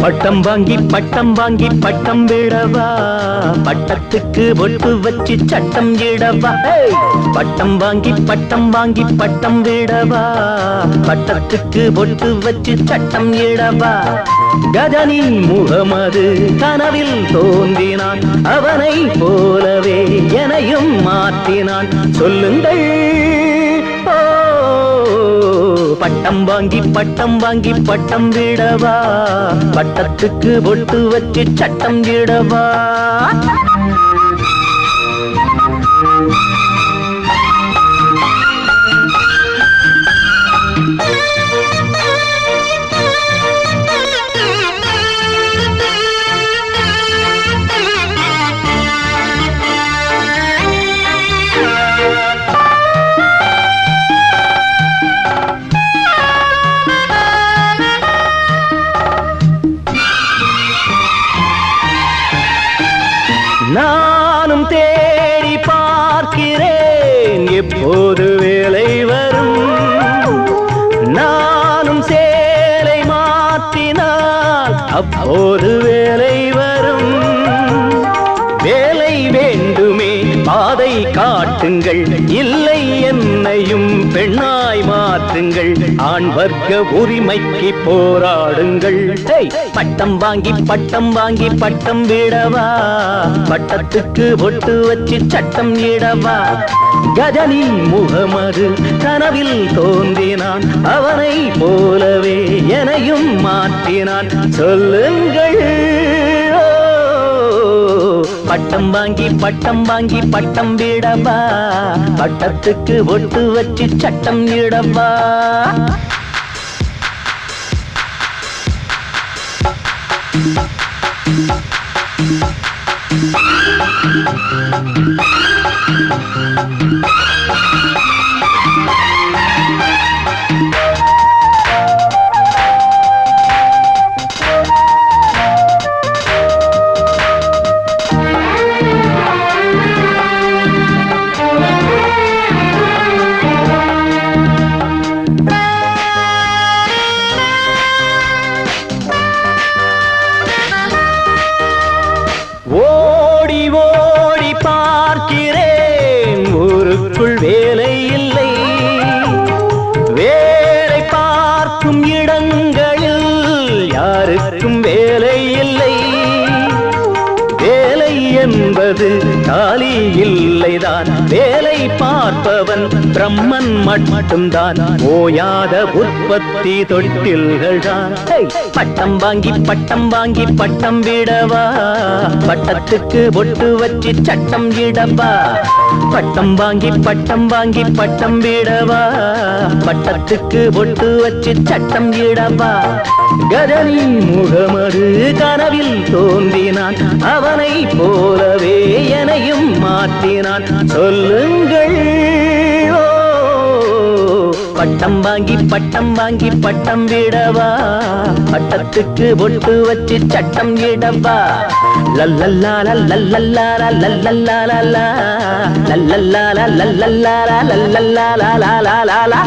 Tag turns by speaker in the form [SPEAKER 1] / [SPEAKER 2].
[SPEAKER 1] பட்டம் வாங்கி பட்டம் விடவா, பட்டத்துக்கு பொட்டு வச்சு சட்டம் இடவா. பட்டம் வாங்கி பட்டம் விடவா, பட்டத்துக்கு பொட்டு வச்சு சட்டம் இடவா. கஜனி முகமது கனவில் தோன்றினான், அவனை போலவே எனையும் மாற்றினான். சொல்லுங்கள் பட்டம் வாங்கி பட்டம் விடவா, பட்டத்துக்கு பொட்டு வச்சு சட்டம் இடவா. நானும் தேடி பார்க்கிறேன், எப்போது வேலை வரும். நானும் சேலை மாற்றினால் அப்போது வேலை வரும். வேலை வேண்டுமே பாதை காட்டுங்கள், இல்லை என்னையும் பெண்ணாய் மாற்றுங்கள். ஆண் வர்க்க உரிமைக்கு போராடுங்கள். பட்டம் வாங்கி பட்டம் விடவா, பட்டத்துக்கு பொட்டு வச்சு சட்டம் இடவா. கஜனி முகமது கனவில் தோன்றினான், அவனை போலவே எனையும் மாற்றினான். சொல்லுங்கள் பட்டம் வாங்கி பட்டம் விடவா, பட்டத்துக்கு பொட்டு வச்சு சட்டம் இடவா. ஓடி ஓடி பார்க்கிறேன், ஊருக்குள் வேலை இல்லை. வேலை பார்க்கும் இடங்களில் யாருக்கும் வேலை இல்லை. வேலை என்பது காலி இல்லைதான், வேலை பார்ப்பவன் பிரம்மன் மட்டும்தான். ஓயாத உற்பத்தி தொட்டில்கள் தான். பட்டம் வாங்கி பட்டம் விடவா, பட்டத்துக்கு பொட்டு வச்சு சட்டம் இடவா. பட்டம் வாங்கி பட்டம் விடவா, பட்டத்துக்கு பொட்டு வச்சு சட்டம் இடவா. கஜனி முகமது கனவில் தோன்றினான், அவனை போலவே எனையும் மாற்றினான். சொல்லுங்கள் பட்டம் வாங்கி பட்டம் விடவா, பட்டத்துக்கு பொட்டு வச்சு சட்டம் இடவா. லல்லல்லா லல்லல்லா லல்லல்லா லல்லல்லா லல்லல்லா லல்லல்லா லல்லல்லா.